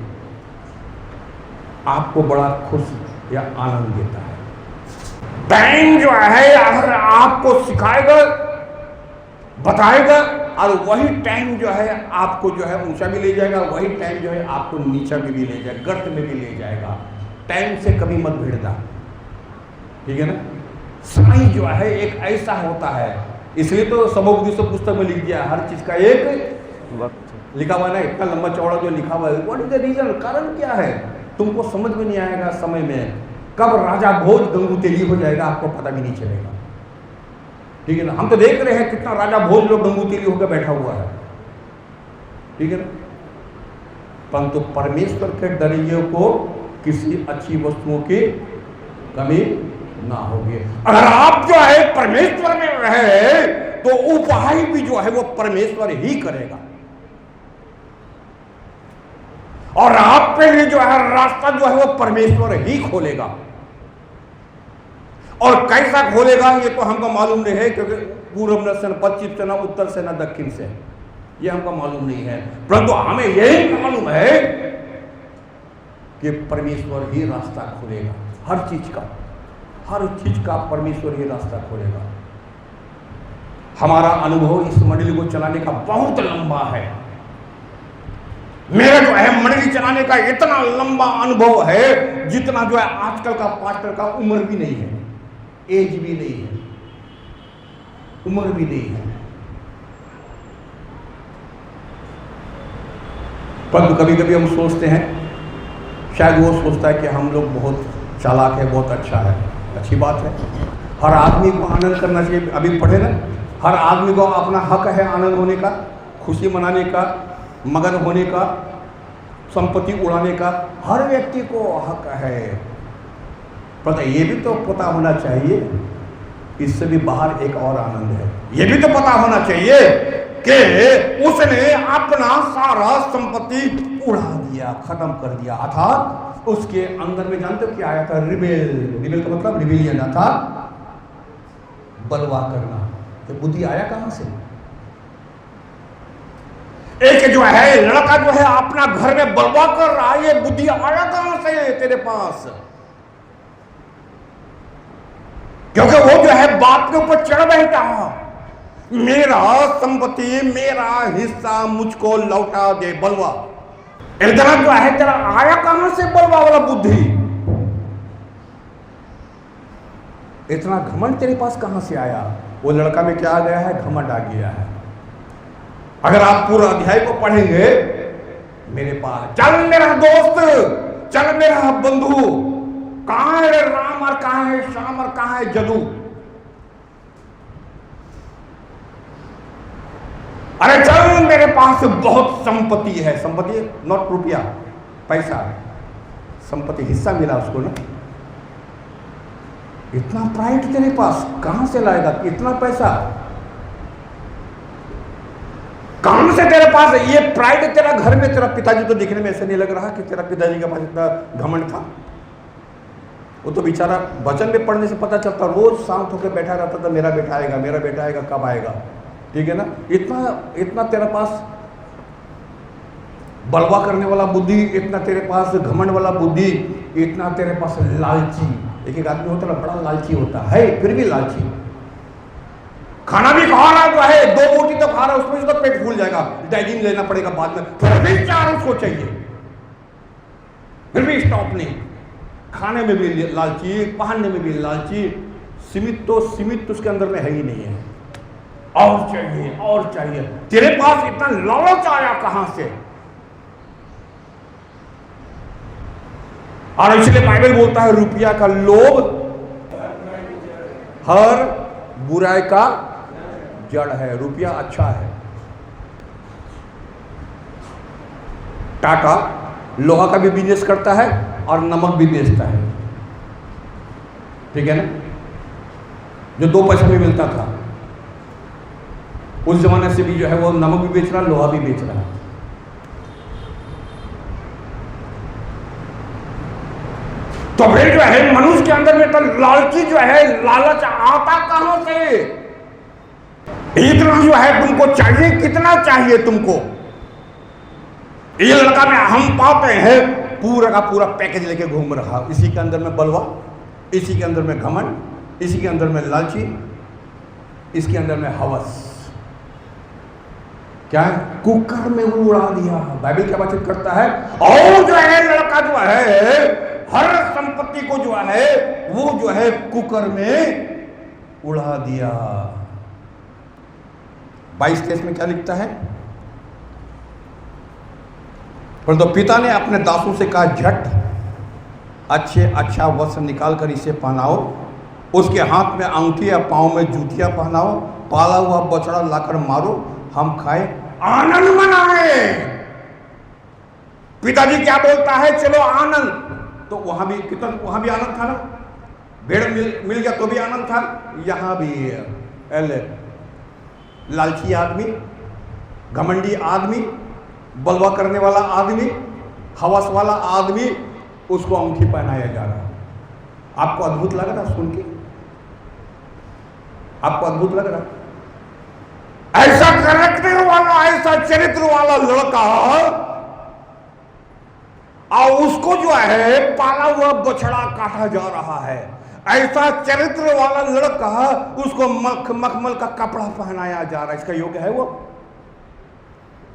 आपको बड़ा खुश या आनंद देता है। टाइम जो है अगर आपको सिखाएगा, बताएगा, और वही टाइम जो है आपको जो है ऊंचा भी ले जाएगा, वही टाइम जो है आपको नीचा भी ले जाएगा, गर्त में भी ले जाएगा। टाइम से कभी मत भिड़ना, ठीक है ना। समय जो है एक ऐसा होता है, इसलिए तो समोपदेशों पुस्तक में लिख दिया, हर चीज का एक वक्त लिखा हुआ ना, इतना लंबा चौड़ा जो लिखा हुआ है। व्हाट इज द रीजन, कारण क्या है? तुमको समझ में नहीं आएगा समय में, कब राजा भोज गंगू तेली हो जाएगा आपको पता भी नहीं चलेगा। ठीक है ना, हम तो देख रहे हैं कितना राजा भोज लोग गंगू तेली होकर बैठा हुआ है, ठीक है ना। परंतु परमेश्वर के डरियों को किसी अच्छी वस्तुओं की कमी ना होगी। अगर आप जो है परमेश्वर में रहे तो उपाय भी जो है वो परमेश्वर ही करेगा, और आपके लिए जो है रास्ता जो है वो परमेश्वर ही खोलेगा। और कैसा खोलेगा ये तो हमको मालूम नहीं है, क्योंकि पूर्व न से, पश्चिम से, न उत्तर से, न दक्षिण से, ये हमको मालूम नहीं है। परंतु हमें यही मालूम है कि परमेश्वर ही रास्ता खोलेगा, हर चीज का परमेश्वर ही रास्ता खोलेगा। हमारा अनुभव इस मंडली को चलाने का बहुत लंबा है। मेरा जो है मंडली चलाने का इतना लंबा अनुभव है जितना जो है आजकल का पास्टर का उम्र भी नहीं है, एज भी नहीं है, उम्र भी नहीं है। पर कभी कभी हम सोचते हैं, शायद वो सोचता है कि हम लोग बहुत चालाक है, बहुत अच्छा है। अच्छी बात है, हर आदमी को आनंद करना चाहिए। अभी पढ़े ना, हर आदमी को अपना हक है आनंद होने का, खुशी मनाने का, मगन होने का, संपत्ति उड़ाने का, हर व्यक्ति को हक है। पता ये भी तो पता होना चाहिए, इससे भी बाहर एक और आनंद है। ये भी तो पता होना चाहिए कि उसने अपना सारा संपत्ति उड़ा दिया, खत्म कर दिया। अर्थात उसके अंदर में जानते हो क्या आया था? रिबेल का मतलब रिबेलियन, अर्थात बलवा करना। तो बुद्धि आया कहां से? एक जो है लड़का जो है अपना घर में बलवा कर रहा है, ये बुद्धि आया कहां से तेरे पास? क्योंकि वो जो है बाप के ऊपर चढ़ बैठा, मेरा संपत्ति, मेरा हिस्सा मुझको लौटा दे, बलवा। इतना जो है तेरा आया कहां से बलवा वाला बुद्धि? इतना घमंड तेरे पास कहां से आया? वो लड़का में क्या आ गया है? घमंड आ गया है। अगर आप पूरा अध्याय को पढ़ेंगे, मेरे पास चल मेरा दोस्त, चल मेरा बंधु, कहां है राम और कहां है श्याम और कहां है जदू? अरे चल मेरे पास बहुत संपत्ति है। संपत्ति नॉट रुपया, पैसा, संपत्ति, हिस्सा मिला उसको ना। इतना प्राइड तेरे पास कहां से लाएगा? इतना पैसा कहां से तेरे पास? ये प्राइड तेरा घर में, तेरा पिताजी तो दिखने में ऐसे नहीं लग रहा कि तेरा पिताजी के पास इतना घमंड था। वो तो बेचारा वचन में पढ़ने से पता चलता, रोज शांत होकर बैठा रहता था, मेरा बेटा आएगा, मेरा बेटा आएगा, कब आएगा? ठीक है ना? इतना तेरे पास बलवा करने वाला बुद्धि, इतना तेरे पास घमंड वाला बुद्धि, इतना तेरे पास लालची। एक आदमी होता है बड़ा लालची होता है, फिर भी लालची। खाना भी खा रहा जो है, 2 रोटी तो खा रहा है, उसमें से तो पेट फूल जाएगा, डाइजिंग लेना पड़ेगा बाद में, फिर भी 4 उसको चाहिए, फिर भी स्टॉप नहीं। खाने में भी लालची, पहनने में भी लालची, सीमित उसके अंदर में है ही नहीं है, और चाहिए और चाहिए। तेरे पास इतना लालच आया कहां से? और इसलिए बाइबल बोलता है रुपया का लोभ हर बुराई का जड़ है। रुपया अच्छा है। टाटा लोहा का भी बिजनेस करता है और नमक भी बेचता है, ठीक है ना? जो 2 पैसा में मिलता था, उस जमाने से भी जो है वो नमक भी बेच रहा, लोहा भी बेच रहा है। तो फिर जो है मनुष्य के अंदर में तो लालची जो है, लालच आता कहां से? इतना जो है तुमको चाहिए, कितना चाहिए तुमको? ये लड़का में हम पाते हैं पूरा का पूरा पैकेज लेके घूम रहा, इसी के अंदर में बलवा, इसी के अंदर में घमंड, इसी के अंदर में लालची, इसके अंदर में हवस। क्या है? कुकर में उड़ा दिया। बाइबल क्या बात करता है? और जो है लड़का जो है हर संपत्ति को जो है वो जो है कुकर में उड़ा दिया। 22-23 में क्या लिखता है? परंतु पिता ने अपने दासों से कहा, झट अच्छा वस्त्र निकाल कर इसे पहनाओ, उसके हाथ में अंगूठी या पांव में जूतियां पहनाओ, पाला हुआ बछड़ा लाकर मारो, हम खाए आनंद मनाए। पिताजी क्या बोलता है? चलो आनंद। तो वहां भी आनंद था ना, भेड़ मिल गया तो भी आनंद था। यहां भी लालची आदमी, घमंडी आदमी, बलवा करने वाला आदमी, हवस वाला आदमी, उसको अंगूठी पहनाया जा रहा। आपको अद्भुत लग रहा सुन के? आपको अद्भुत लग रहा? ऐसा कैरेक्टर वाला, ऐसा चरित्र वाला लड़का, और उसको जो है पाला हुआ बछड़ा काटा जा रहा है। ऐसा चरित्र वाला लड़का, उसको मखमल का कपड़ा पहनाया जा रहा है। इसका योग्य है वो?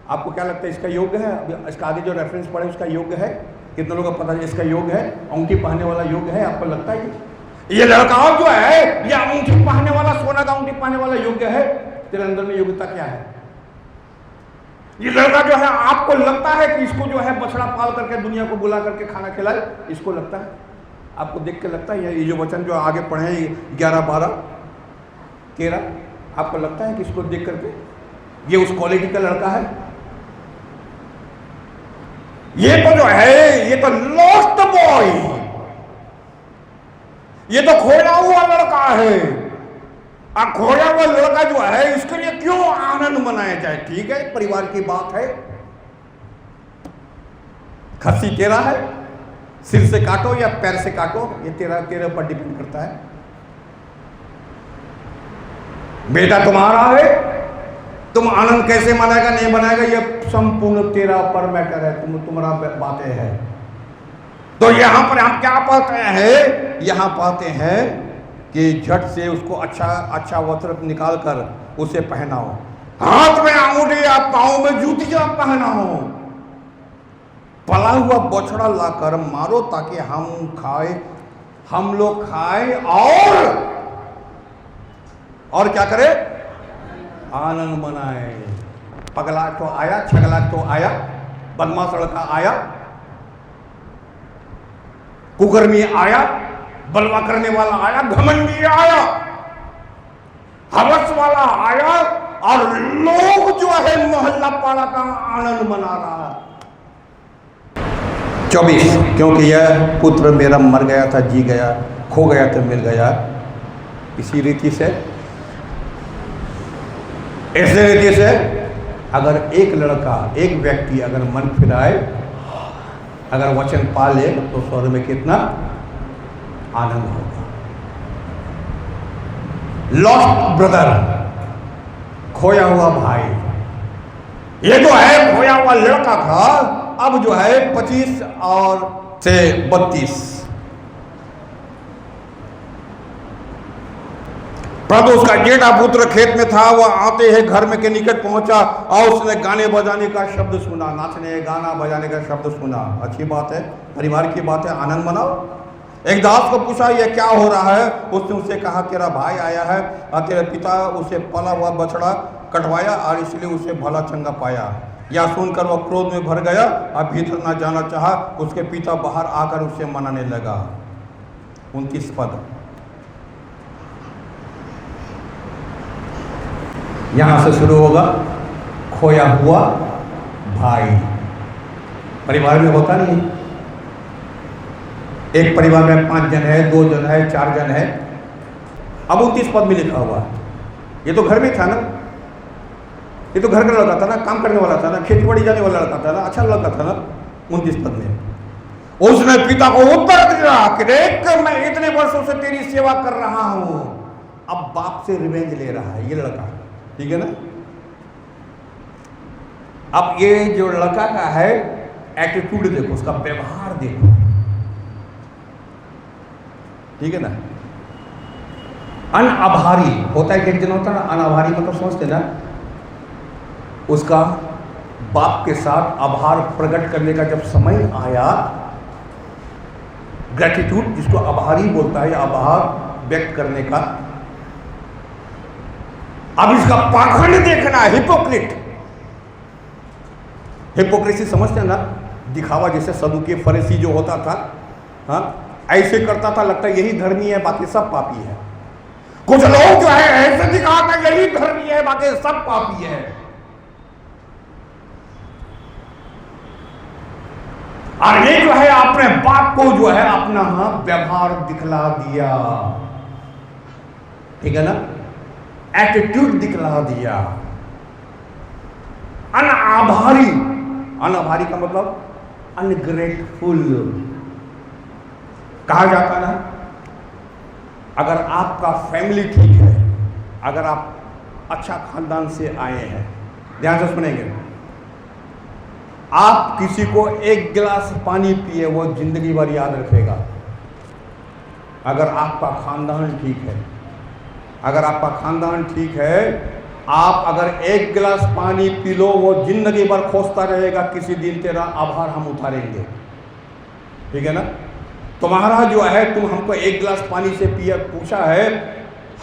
आपको क्या लगता है इसका योग्य है? इसका आगे जो रेफरेंस पढ़े उसका योग्य है? कितने लोगों को पता है इसका योग्य है? अंगूठी पहनने वाला योग्य है? आपको लगता है ये लड़का जो है, ये अंगूठी पहनने वाला, सोना का अंगूठी पहनने वाला योग्य है? तेरे अंदर में योग्यता क्या है? ये लड़का जो है, आपको लगता है कि इसको जो है बछड़ा पाल करके दुनिया को बुला करके खाना खिलाए? इसको लगता है? आपको देख के लगता है? ये जो वचन जो आगे पढ़े 11, 12, 13, आपको लगता है कि इसको देख करके ये उस क्वालिटी का लड़का है? ये तो जो है, ये तो लॉस्ट बॉय, ये तो खोया हुआ लड़का है। खोया हुआ लड़का जो है, इसके लिए क्यों आनंद मनाया जाए? ठीक है, परिवार की बात है, खस्सी तेरा है, सिर से काटो या पैर से काटो, ये तेरे ऊपर डिपेंड करता है। बेटा तुम्हारा है, तुम आनंद कैसे मनाएगा नहीं मनाएगा ये संपूर्ण तेरा ऊपर मैटर है, तुम्हारा बातें है। तो यहां पर हम क्या पाते हैं, यहां पाते हैं कि झट से उसको अच्छा वस्त्र निकाल कर उसे पहनाओ, हाथ में अंगूठी या पांव में जूतियां पहनाओ, पला हुआ बछड़ा लाकर मारो ताकि हम लोग खाए और क्या करे, आनंद मनाए। पगला तो आया, छगला तो आया, बदमाश लड़का आया, कुकर्मी आया, बलवा करने वाला आया, घमंडी आया, हवस वाला आया, और लोग जो है मोहल्ला पाड़ा का आनंद मना रहा। 24, क्योंकि यह पुत्र मेरा मर गया था, जी गया, खो गया तो मिल गया। इसी रीति से, ऐसे रीति से अगर एक लड़का, एक व्यक्ति अगर मन फिराए, अगर वचन पा ले तो स्वर्ग में कितना आनंद होगा। लॉस्ट ब्रदर, खोया हुआ भाई, ये जो है खोया हुआ लड़का था, अब जो है 25 और से 32, परंतु उसका जेठा पुत्र खेत में था, वह आते ही घर में के निकट पहुंचा और उसने गाने बजाने का शब्द सुना, नाचने गाना बजाने का शब्द सुना। अच्छी बात है, परिवार की बात है, आनंद मनाओ। एक दास को पूछा यह क्या हो रहा है, उसने उससे कहा तेरा भाई आया है और तेरे पिता उसे पला हुआ बछड़ा कटवाया और इसलिए उसे भला चंगा पाया। यह सुनकर वह क्रोध में भर गया और भीतर न जाना चाहा। उसके पिता बाहर आकर उसे मनाने लगा। 29 पद, यहां से शुरू होगा, खोया हुआ भाई। परिवार में होता नहीं, एक परिवार में 5 जन है, 2 जन है, 4 जन है। अब 29 पद में लिखा हुआ, ये तो घर में था ना, ये तो घर का लड़का था ना, काम करने वाला था ना, खेती बाड़ी जाने वाला लड़का था ना, अच्छा लड़का था ना। 29 पद में उसने पिता को उत्तर दिया कि देख मैं इतने वर्षों से तेरी सेवा कर रहा हूं, अब बाप से रिवेंज ले रहा है ये लड़का, ठीक है ना। अब ये जो लड़का का है एटीट्यूड देखो, उसका व्यवहार देखो, ठीक है ना। अनाभारी होता है कि एक दिन होता है ना, अनाभारी मतलब समझते ना, उसका बाप के साथ आभार प्रकट करने का जब समय आया, ग्रेटिट्यूड जिसको आभारी बोलता है, आभार व्यक्त करने का। अब इसका पाखंड देखना, हिपोक्रेट, हिपोक्रेसी समझते हैं ना, दिखावा, जैसे सदुकी फरीसी जो होता था, हाँ ऐसे करता था, लगता है यही धर्मी है बाकी सब पापी है। कुछ लोग जो है ऐसे दिखाता है यही धर्मी है बाकी सब पापी है। और ये जो है अपने बाप को जो है अपना व्यवहार दिखला दिया, ठीक है ना, एटीट्यूड दिखला दिया। अनाभारी, अनाभारी का मतलब अनग्रेटफुल कहा जाता ना। अगर आपका फैमिली ठीक है, अगर आप अच्छा खानदान से आए हैं, ध्यान से सुनेंगे, आप किसी को एक गिलास पानी पिए वो जिंदगी भर याद रखेगा। अगर आपका खानदान ठीक है, अगर आपका खानदान ठीक है, आप अगर एक गिलास पानी पी लो वो जिंदगी भर खोजता रहेगा, किसी दिन तेरा आभार हम उतारेंगे, ठीक है ना। तुम्हारा जो है, तुम हमको एक गिलास पानी से पिया पूछा है,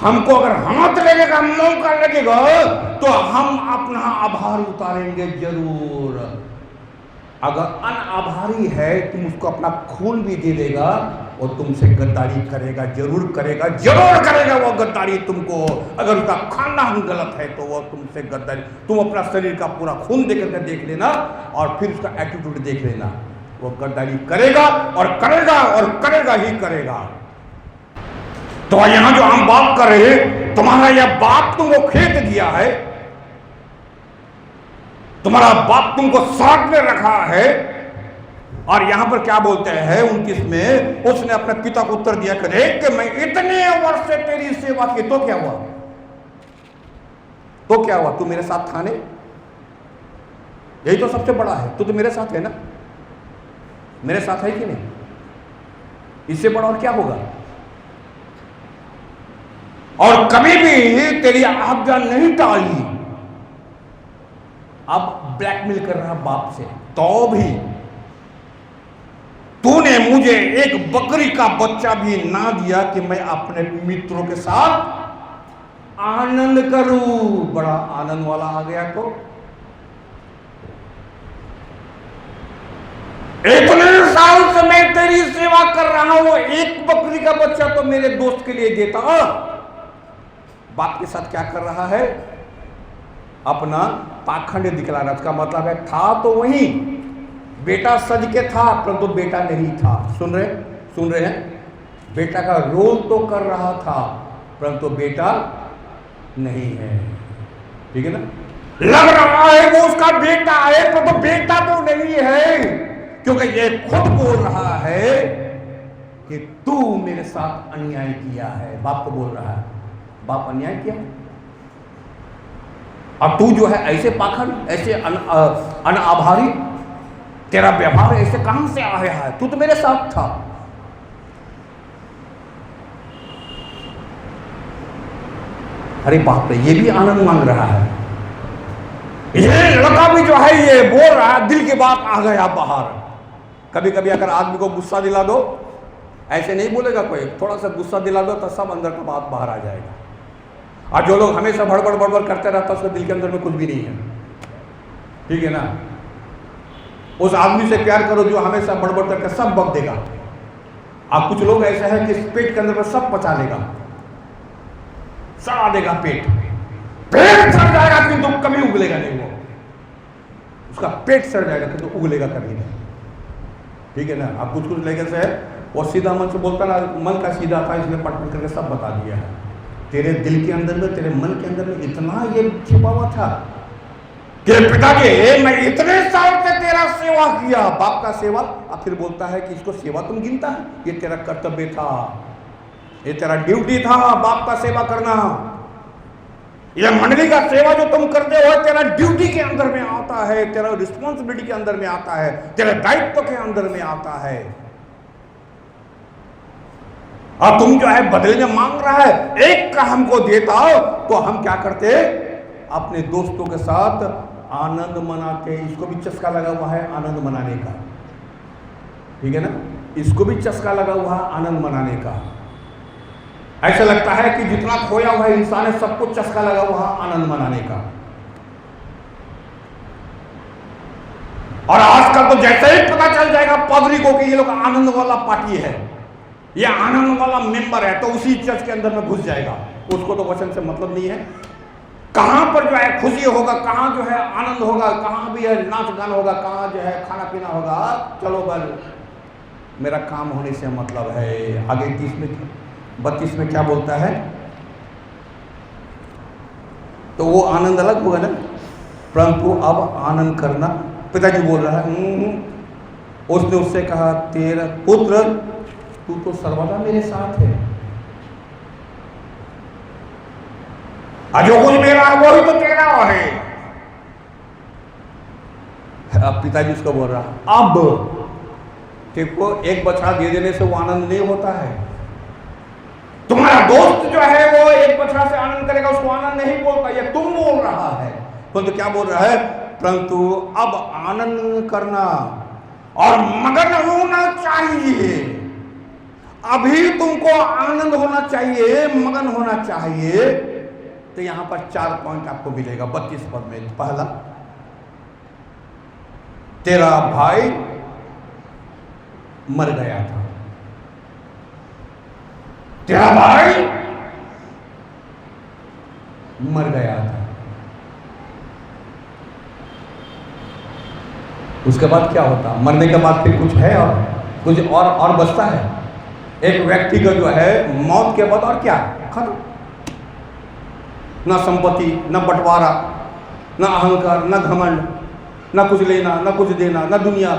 हमको अगर हाथ लगेगा, मौका लगेगा तो हम अपना आभार उतारेंगे जरूर। अगर अनाभारी है, तुम उसको अपना खून भी दे देगा और तुमसे गद्दारी करेगा, जरूर करेगा, जरूर करेगा वो गद्दारी तुमको। अगर उसका खानदान गलत है तो वो तुमसे गद्दारी, तुम अपना शरीर का पूरा खून दे करके देख लेना और फिर उसका एटीट्यूड देख लेना, वो गद्दारी करेगा और करेगा और करेगा ही करेगा। तो यहां जो हम बात कर रहे हैं, तुम्हारा यह बाप तुमको खेत दिया है, तुम्हारा बाप तुमको साथ में रखा है, और यहां पर क्या बोलते हैं 29 में, उसने अपने पिता को उत्तर दिया कि देख कि मैं इतने वर्ष से तेरी सेवा की, तो क्या हुआ? तो क्या हुआ? तू मेरे साथ था नहीं? यही तो सबसे बड़ा है, तू तो मेरे साथ है ना, मेरे साथ है कि नहीं? इससे बड़ा और क्या होगा? और कभी भी तेरी आज्ञा नहीं टाली। अब ब्लैकमेल कर रहा बाप से, तो भी तूने मुझे एक बकरी का बच्चा भी ना दिया कि मैं अपने मित्रों के साथ आनंद करूं। बड़ा आनंद वाला आ गया। तो इतने साल से मैं तेरी सेवा कर रहा हूं, एक बकरी का बच्चा तो मेरे दोस्त के लिए देता। बाप के साथ क्या कर रहा है? अपना पाखंड दिखला रहा। उसका मतलब है था तो वही, बेटा सज के था परंतु तो बेटा नहीं था। सुन रहे हैं? बेटा का रोल तो कर रहा था परंतु तो बेटा नहीं है। ठीक है ना? लग रहा है वो उसका बेटा है परंतु तो बेटा तो नहीं है, क्योंकि ये खुद बोल रहा है कि तू मेरे साथ अन्याय किया है। बाप को बोल रहा है, बाप अन्याय किया। अब तू जो है ऐसे पाखंड, ऐसे अनाभारी, तेरा व्यवहार ऐसे कहां से आया है? तू तो मेरे साथ था। अरे बाप रे, ये भी आनंद मांग रहा है। ये लड़का भी जो है ये बोल रहा है, दिल की बात आ गया बाहर। कभी कभी अगर आदमी को गुस्सा दिला दो, ऐसे नहीं बोलेगा कोई, थोड़ा सा गुस्सा दिला दो तो सब अंदर का बात बाहर आ जाएगा। और जो लोग हमेशा बड़बड़ बड़बड़ करते रहता है, उसके दिल के अंदर में कुछ भी नहीं है। ठीक है ना? उस आदमी से प्यार करो जो हमेशा बड़बड़ करके सब बक देगा। अब कुछ लोग ऐसे हैं कि पेट के अंदर में सब पचा लेगा, सड़ा देगा, पेट सड़ जाएगा किंतु कभी उगलेगा नहीं। वो उसका पेट सड़ जाएगा किंतु उगलेगा कभी नहीं। ठीक है ना? अब कुछ लेकर से वो सीधा मन से बोलता ना, मन का सीधा था, इसने पट करके सब बता दिया है। तेरे दिल के अंदर में, तेरे मन के अंदर में इतना ये छिपा हुआ था कि पिताजी मैं इतने साल से तेरा सेवा किया। बाप का सेवा, अब फिर बोलता है कि इसको सेवा तुम गिनता है? ये तेरा कर्तव्य था, ये तेरा ड्यूटी था बाप का सेवा करना। ये मंडली का सेवा जो तुम करते हो तेरा ड्यूटी के अंदर में आता है, तेरा रिस्पॉन्सिबिलिटी के अंदर में आता है, तेरे दायित्व के अंदर में आता है। और तुम जो है बदले में मांग रहा है, एक का हमको देता तो हम क्या करते? अपने दोस्तों के साथ आनंद मनाते। इसको भी चस्का लगा हुआ है आनंद मनाने का। ठीक है ना? इसको भी चस्का लगा हुआ है आनंद मनाने का। ऐसा लगता है कि जितना खोया हुआ इंसान है सबको चस्का लगा हुआ है आनंद मनाने का। और आजकल तो जैसे ही पता चल जाएगा पादरी को कि ये लोग आनंद वाला पार्टी है, ये आनंद वाला मेंबर है, तो उसी चर्च के अंदर में घुस जाएगा। उसको तो वचन से मतलब नहीं है। कहां पर जो है खुशी होगा, कहां जो है आनंद होगा, कहां भी है नाच गान होगा, कहां जो है खाना पीना होगा, चलो बल मेरा काम होने से मतलब है। आगे 32 में क्या बोलता है? तो वो आनंद अलग होगा ना, परंतु अब आनंद करना। पिताजी बोल रहा है, उसने उससे कहा तेरा पुत्र तू तो सर्वदा मेरे साथ है, जो कुछ मेरा है वही तो तेरा है। अब पिताजी उसको बोल रहा, अब देखो एक बछड़ा दे देने से वो आनंद नहीं होता है। तुम्हारा दोस्त जो है वो एक बछड़ा से आनंद करेगा, उसको आनंद नहीं बोलता, ये तुम बोल रहा है। परंतु क्या बोल रहा है? परंतु अब आनंद करना और मगन होना चाहिए। अभी तुमको आनंद होना चाहिए, मगन होना चाहिए। तो यहां पर 4 पॉइंट आपको मिलेगा 32 पद में। पहला, तेरा भाई मर गया था। तेरा भाई मर गया था। उसके बाद क्या होता? मरने के बाद फिर कुछ है और कुछ और बचता है। एक व्यक्ति का जो है मौत के बाद और क्या? खत्म। ना संपत्ति, न बंटवारा, न अहंकार, न घमंड, न कुछ लेना, न कुछ देना, न दुनिया।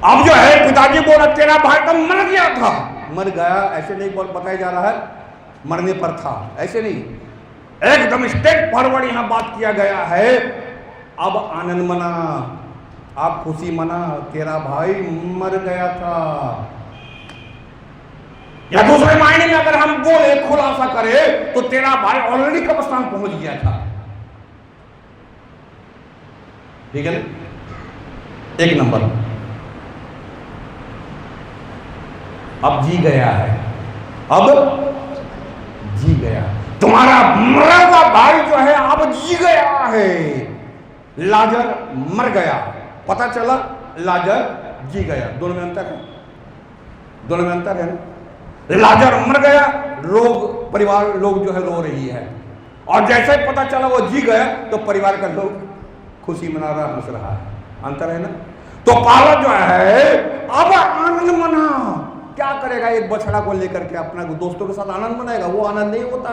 अब जो है पिताजी बोला तेरा भाई तो मर गया था, मर गया ऐसे नहीं बताया जा रहा है, मरने पर था ऐसे नहीं, एकदम स्टेट फॉरवर्ड यहां बात किया गया है। अब आनंद मना, आप खुशी मना, तेरा भाई मर गया था। या दूसरे मायने में अगर हम बोले खुलासा करें तो तेरा भाई ऑलरेडी कब्रिस्तान पहुंच गया था। ठीक है ना, एक नंबर। अब जी गया है, अब जी गया, तुम्हारा मरा हुआ भाई जो है अब जी गया है। लाजर मर गया, पता चला लाजर जी गया, दोनों में अंतर है, दोनों में अंतर है ना। लाजर मर गया, लोग परिवार लोग जो है रो रही है, और जैसे ही पता चला वो जी गया तो परिवार का लोग खुशी मना रहा, हंस रहा है, अंतर है ना। तो पाला जो है अब आनंद मना, क्या करेगा, एक बछड़ा को लेकर के अपना दोस्तों के साथ आनंद मनाएगा, वो आनंद नहीं होता।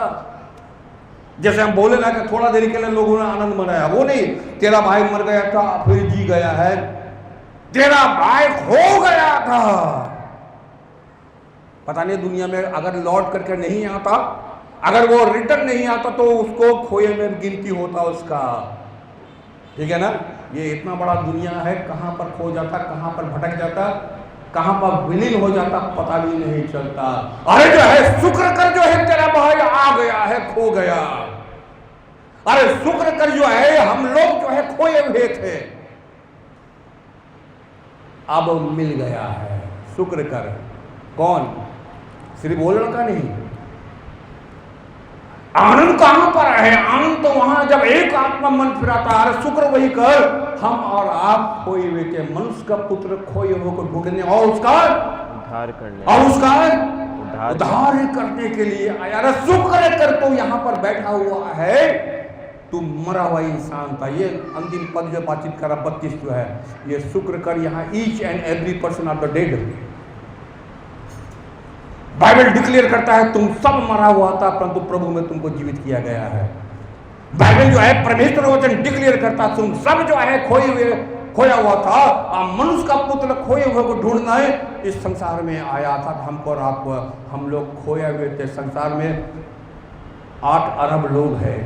जैसे हम बोले ना कि थोड़ा देर के लिए लोगों ने आनंद मनाया, वो नहीं, तेरा भाई मर गया था फिर जी गया है, तेरा भाई खो गया था। पता नहीं दुनिया में अगर लौट करके नहीं आता, अगर वो रिटर्न नहीं आता तो उसको खोए में गिनती होता उसका। ठीक है ना, ये इतना बड़ा दुनिया है, कहां पर खो जाता, कहां पर भटक जाता, कहां पर विलीन हो जाता पता भी नहीं चलता। अरे जो है शुक्र कर, जो है तेरा भाई आ गया है, खो गया। अरे शुक्र कर जो है, हम लोग जो है खोए हुए थे, अब मिल गया है, शुक्र कर। कौन, सिर्फ बोलने का नहीं, आनंद कहां पर है, आनंद तो वहां जब एक आत्मा मन फिराता है। शुक्र वही कर, हम और आप खोए हुए थे, मनुष्य का पुत्र खोए हुए को ढूंढने और उसका उद्धार करने, और उसका उद्धार करने के लिए आया। अरे शुक्र कर, तो यहां पर बैठा हुआ है, तू मरा हुआ इंसान था। ये अंतिम पद जो बातचीत करा 32 जो है, ये शुक्र कर, यहां each and every person of the dead, Bible declare करता है तुम सब मरा हुआ था परंतु प्रभु में तुमको जीवित किया गया है। बाइबल जो है परमेश्वर वचन डिक्लेयर करता तुम सब जो है खोया हुआ था, मनुष्य का पुत्र खोए हुए को ढूंढना है, इस संसार में आया था। हमको और आपको, हम लोग खोए हुए थे। संसार में 8 अरब लोग हैं,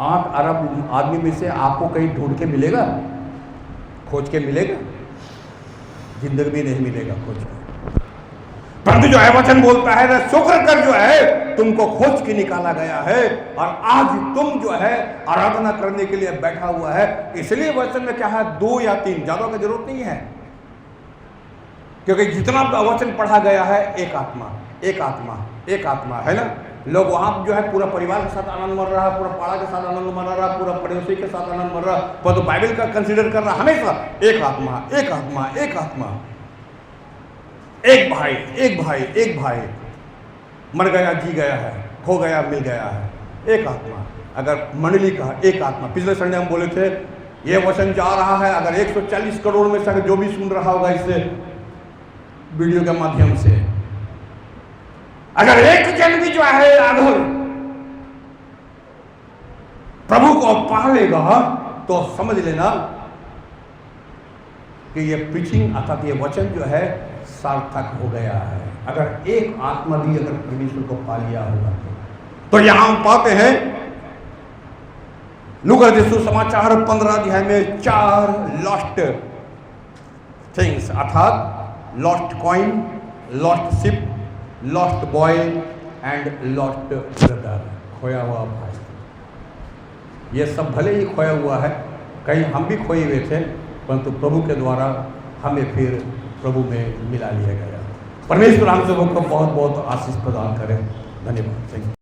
8 अरब आदमी में से आपको कहीं ढूंढ के मिलेगा, खोज के मिलेगा? जिंदगी भी नहीं मिलेगा खोज के। परंतु जो है वचन बोलता है शुक्र कर, जो है तुमको खोज के निकाला गया है और आज तुम जो है आराधना करने के लिए बैठा हुआ है। इसलिए वचन में क्या है, 2 या 3, ज्यादा की जरूरत नहीं है, क्योंकि जितना वचन पढ़ा गया है एक आत्मा, एक आत्मा, एक आत्मा है ना। लोग वहां जो है पूरा परिवार के साथ आनंद मर रहा है, पूरा पाड़ा के साथ आनंद मना रहा है, पूरा पड़ोसी के साथ आनंद मर रहा है, पर तो बाइबल का कंसीडर कर रहा हमेशा एक आत्मा, एक आत्मा, एक आत्मा, एक भाई, एक भाई, एक भाई, मर गया, जी गया है, खो गया, मिल गया है, एक आत्मा। अगर मंडली का एक आत्मा, पिछले संडे हम बोले थे ये वचन जा रहा है, अगर 140 करोड़ में से अगर जो भी सुन रहा होगा इसे वीडियो के माध्यम से, अगर एक जन भी जो है अगर प्रभु को पा लेगा तो समझ लेना कि ये प्रीचिंग अर्थात ये वचन जो है सार्थक हो गया है। अगर एक आत्मा भी अगर परमेश्वर को पा लिया होगा तो यहां हम पाते हैं लूका रचित समाचार 15 अध्याय में 4 लॉस्ट थिंग्स, अर्थात lost coin, lost ship, lost boy and lost brother, खोया हुआ भाई। ये सब भले ही खोया हुआ है, कहीं हम भी खोए हुए थे, परंतु प्रभु के द्वारा हमें फिर प्रभु में मिला लिया गया। परमेश्वर हम सबको बहुत बहुत आशीष प्रदान करें। धन्यवाद।